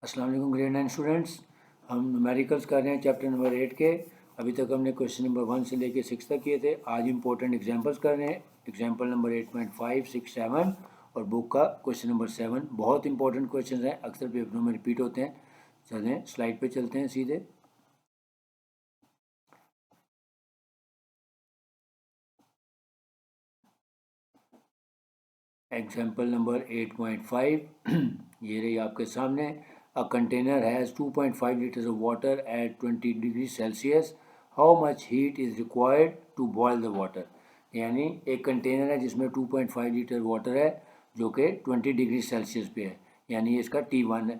अस्सलाम वालेकुम grade 9 students. हम न्यूमेरिकल्स कर रहे हैं चैप्टर नंबर 8 के। अभी तक हमने क्वेश्चन नंबर 1 से लेके 6 तक किए थे। आज इंपॉर्टेंट एग्जांपल्स कर रहे हैं। एग्जांपल नंबर 8.5, 6, 7 और बुक का क्वेश्चन नंबर 7। बहुत इंपॉर्टेंट क्वेश्चन हैं, अक्सर पेपरों में रिपीट होते हैं। चलें स्लाइड पे चलते हैं सीधे। एग्जाम्पल नंबर 8.5 ये रही आपके सामने। A container has 2.5 litres of water at 20 degree Celsius. How much heat is required to boil the water. यानी एक कंटेनर है जिसमें 2.5 लीटर वाटर है जो कि 20 डिग्री सेल्सियस पे है, यानी इसका T1 है,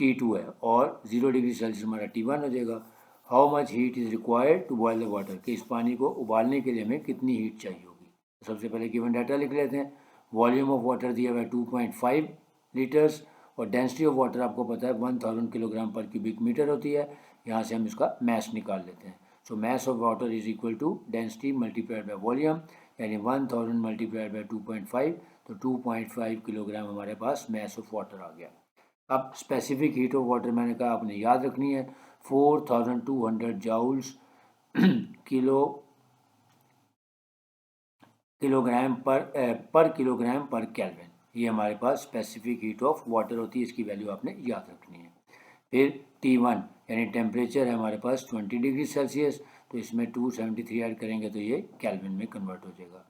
T2 है और 0 डिग्री सेल्सियस हमारा T1 हो जाएगा। How much heat is required to boil the water, कि इस पानी को उबालने के लिए हमें कितनी हीट चाहिए होगी। सबसे पहले गिवन डाटा लिख लेते हैं। वॉल्यूम ऑफ वाटर दिया हुआ है 2.5 लीटर्स और डेंसिटी ऑफ वाटर आपको पता है 1000 किलोग्राम पर क्यूबिक मीटर होती है। यहाँ से हम इसका मैस निकाल लेते हैं। So mass of water is equal to density multiplied by volume, यानी 1000 मल्टीप्लाइड बाय 2.5, तो 2.5 किलोग्राम हमारे पास मैस ऑफ वाटर आ गया। अब स्पेसिफिक हीट ऑफ वाटर मैंने कहा आपने याद रखनी है, 4200 जाउल्स किलोग्राम पर किलोग्राम पर केल्विन। ये हमारे पास स्पेसिफिक हीट ऑफ वाटर होती है, इसकी वैल्यू आपने याद रखनी है। फिर T1 यानी टेम्परेचर है हमारे पास 20 डिग्री सेल्सियस, तो इसमें 273 ऐड करेंगे तो ये केल्विन में कन्वर्ट हो जाएगा।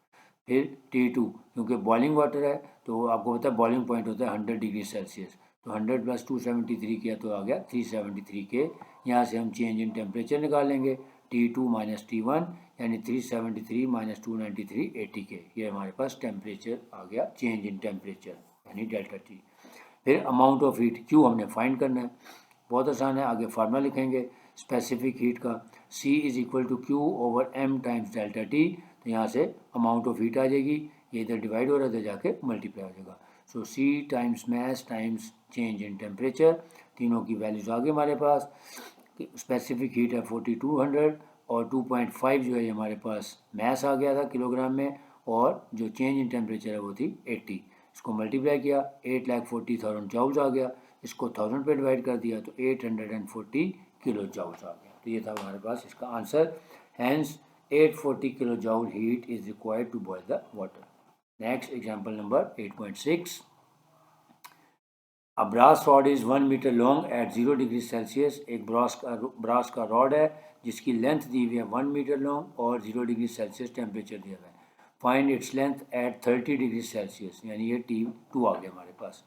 फिर T2 क्योंकि बॉइलिंग वाटर है तो आपको पता है बॉइलिंग पॉइंट होता है 100 डिग्री सेल्सियस, तो 100 प्लस 273 किया तो आ गया 373 के। यहाँ से हम चेंज इन टेम्परेचर निकालेंगे, T2 माइनस T1 यानी 373 माइनस 293 80 के। ये हमारे पास टेम्परेचर आ गया, चेंज इन टेम्परेचर यानी डेल्टा टी। फिर अमाउंट ऑफ हीट Q हमने फाइंड करना है, बहुत आसान है। आगे फार्मूला लिखेंगे स्पेसिफिक हीट का, C is equal to Q over M times delta t. तो यहाँ से अमाउंट ऑफ हीट आ जाएगी, ये इधर डिवाइड हो रहा था जाके मल्टीप्लाई हो जाएगा। So C times mass times change in temperature, तीनों की वैल्यूज आ गई हमारे पास। स्पेसिफिक हीट है 4200 और 2.5 जो है हमारे पास मैस आ गया था किलोग्राम में, और जो चेंज इन टेम्परेचर है वो थी 80। इसको मल्टीप्लाई किया 8,40,000 जाउल्स आ गया, इसको 1000 पे डिवाइड कर दिया तो 840 किलो जाउल्स आ गया। तो ये था हमारे पास इसका answer. Hence 840 kilo joule heat is required to boil the water. Next example number 8.6। A brass rod is 1 metre long at 0 degree Celsius. एक ब्रास का रॉड है जिसकी लेंथ दी हुई है 1 मीटर लॉन्ग और 0 डिग्री सेल्सियस टेम्परेचर दिया हुआ है। Find its length at 30 degree Celsius, यानी ये T2 आ गया हमारे पास।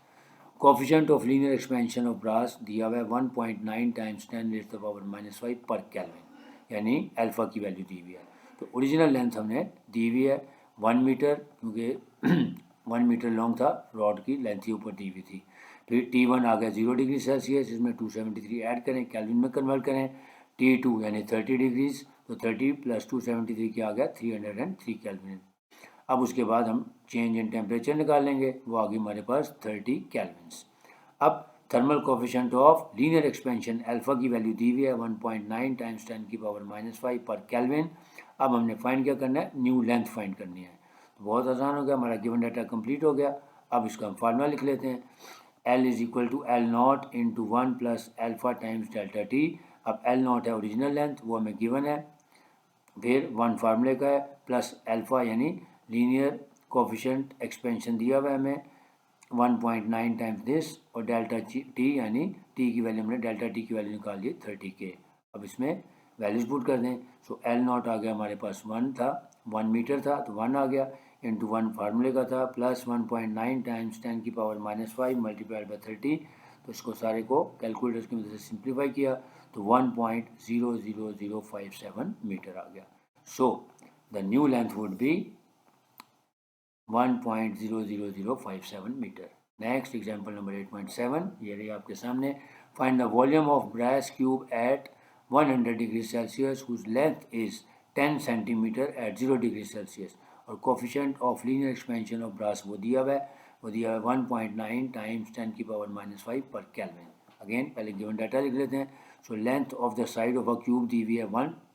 Coefficient of linear expansion of brass दिया हुआ है 1.9 टाइम्स 10⁻⁵ पर केल्विन, यानी अल्फ़ा की वैल्यू दी हुई है। तो ओरिजिनल लेंथ हमने दी हुई है 1 मीटर, क्योंकि 1 मीटर लॉन्ग था, रॉड की लेंथ ही ऊपर दी हुई थी। फिर T1 आ गया 0 डिग्री सेल्सियस, इसमें 273 ऐड करें, केल्विन में कन्वर्ट करें। T2 यानी 30 डिग्रीज, तो 30 प्लस 273 क्या आ गया 303 केल्विन। अब उसके बाद हम चेंज इन टेम्परेचर निकालेंगे, वो आ गई हमारे पास 30 केल्विन्स। अब thermal coefficient of linear expansion alpha की वैल्यू दी हुई है 1.9 टाइम्स 10⁻⁵ पर केल्विन। अब हमने फाइंड क्या करना है, न्यू लेंथ फाइंड करनी है। तो बहुत आसान हो गया, हमारा गिवन डाटा कंप्लीट हो गया। अब इसका हम फार्मूला लिख लेते हैं, L is equal to L naught into 1 प्लस अल्फा टाइम्स डेल्टा टी। अब L नॉट है ओरिजिनल लेंथ, वो हमें गिवन है, फिर 1 फार्मूले का है, प्लस अल्फा यानी लीनियर कोफिशिएंट एक्सपेंशन दिया हुआ है हमें 1.9 टाइम्स दिस, और डेल्टा टी यानी टी की वैल्यू हमने डेल्टा टी की वैल्यू निकाल ली 30 के। अब इसमें वैल्यूज पुट कर दें। सो एल नॉट आ गया हमारे पास 1 था, 1 मीटर था तो 1 आ गया, इंटू 1 फार्मूले का था, प्लस 1.9 टाइम्स 10⁻⁵ मल्टीप्लाइड बाई 30। तो इसको सारे को कैलकुलेटर की मदद से सिंप्लीफाई किया तो 1.00057 मीटर आ गया। So the new length would be 1.00057 metre. Next example number 8.7, ये रही आपके सामने। Find the volume of brass cube at 100 degree Celsius whose length is 10 centimetre at 0 degree Celsius, और coefficient of linear expansion of brass वो दिया हुआ है, 1.9 times 10⁻⁵ पर केल्विन। अगेन पहले गिवन डाटा लिख लेते हैं। So length of the side of a cube दी हुई है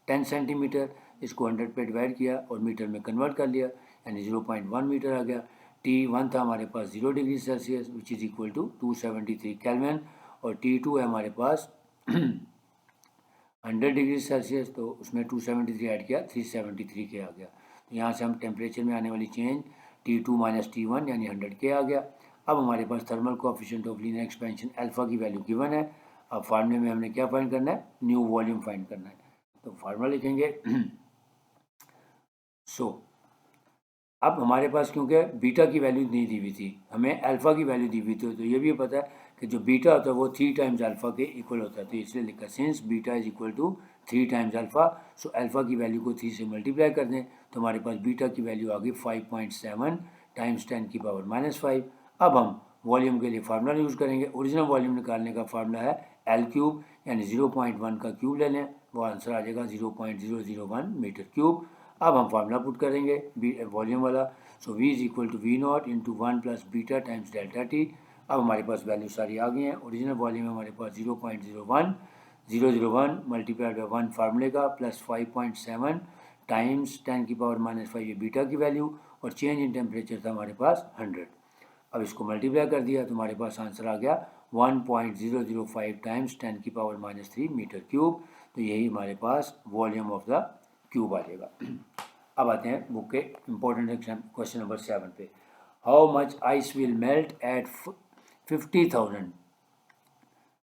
10 सेंटीमीटर, इसको 100 पे डिवाइड किया और मीटर में कन्वर्ट कर लिया, यानी 0.1 मीटर आ गया। T1 था हमारे पास 0 degree Celsius which is equal to 273 kelvin, और T2 है हमारे पास 100 डिग्री सेल्सियस, तो उसमें 273 ऐड किया 373 के आ गया। तो यहाँ से हम टेम्परेचर में आने वाली चेंज T2 माइनस T1 यानी 100 के आ गया। अब हमारे पास thermal coefficient of linear expansion alpha की वैल्यू गिवन है। अब फार्मूले में हमने क्या फाइंड करना है, न्यू वॉल्यूम फाइंड करना है। तो फार्मूला लिखेंगे अब हमारे पास क्योंकि बीटा की वैल्यू नहीं दी हुई थी, हमें अल्फ़ा की वैल्यू दी हुई थी, तो ये भी पता है कि जो बीटा होता है वो 3 टाइम्स अल्फ़ा के इक्वल होता है। तो इसलिए लिखा since beta is equal to 3 times alpha, so alpha की वैल्यू को 3 से मल्टीप्लाई कर दें तो हमारे पास बीटा की वैल्यू आ गई 5.7 टाइम्स 10⁻⁻5। अब हम वॉल्यूम के लिए फार्मूला यूज़ करेंगे। ओरिजिनल वॉल्यूम निकालने का फार्मूला है L³ यानी 0.1 का क्यूब ले लें, वो आंसर आ जाएगा 0.001 मीटर क्यूब। अब हम फार्मूला पुट करेंगे वॉल्यूम वाला, so V is equal to V0 into 1 plus beta times delta t. अब हमारे पास वैल्यू सारी आ गई हैं। ओरिजिनल वॉल्यूम हमारे पास 0.001 मल्टीप्लाइड बाई 1 फार्मूले का प्लस 5.7 टाइम्स 10⁻⁻5 ये बीटा की वैल्यू, और चेंज इन टेम्परेचर था हमारे पास 100। अब इसको मल्टीप्लाई कर दिया तो हमारे पास आंसर आ गया 1.005 टाइम्स 10⁻⁻3 मीटर क्यूब। तो यही हमारे पास वॉल्यूम ऑफ द क्यूब आ जाएगा। अब आते हैं बुक के इंपॉर्टेंट क्वेश्चन नंबर 7 पे। How much ice will melt eight 50,000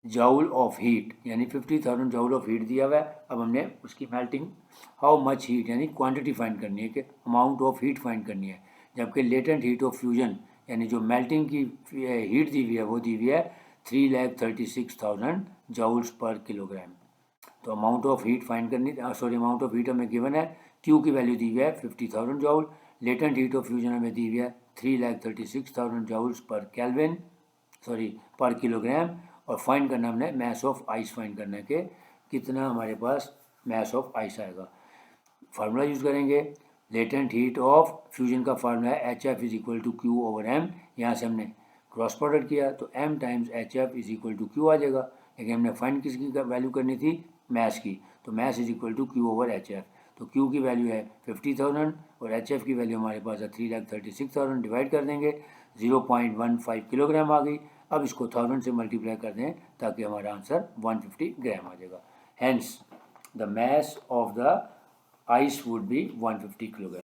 joule of heat, यानी 50,000 जूल ऑफ हीट दिया हुआ है। अब हमने उसकी मेल्टिंग हाउ मच हीट यानी क्वांटिटी फाइंड करनी है कि अमाउंट ऑफ हीट फाइंड करनी है, जबकि लेटेंट हीट ऑफ फ्यूजन यानी जो मेल्टिंग की हीट दी हुई है वो दी हुई है 3,36,000 जूल्स पर किलोग्राम। तो अमाउंट ऑफ हीट फाइंड करनी, अमाउंट ऑफ हीट हमें गिवन है, क्यू की वैल्यू दी हुई है 50,000 joule, latent heat of fusion हमें दी हुई है 3,36,000 जूल्स पर किलोग्राम, और फाइंड करना हमने मैस ऑफ आइस फाइंड करना है कि कितना हमारे पास मैस ऑफ आइस आएगा। फार्मूला यूज़ करेंगे, लेटेंट हीट ऑफ फ्यूजन का फार्मूला है HF is equal to Q over m. यहाँ से हमने क्रॉस प्रोडक्ट किया तो m times HF is equal to Q आ जाएगा, लेकिन हमने फाइंड किसकी वैल्यू करनी थी, मैस की, तो mass is equal to Q over HF। तो क्यू की वैल्यू है 50,000 और HF की वैल्यू हमारे पास है 3,36,000, डिवाइड कर देंगे 0.15 किलोग्राम आ गई। अब इसको 1000 से मल्टीप्लाई कर दें ताकि हमारा आंसर 150 ग्राम आ जाएगा। Hence the mass of the ice would be 150 kilogram.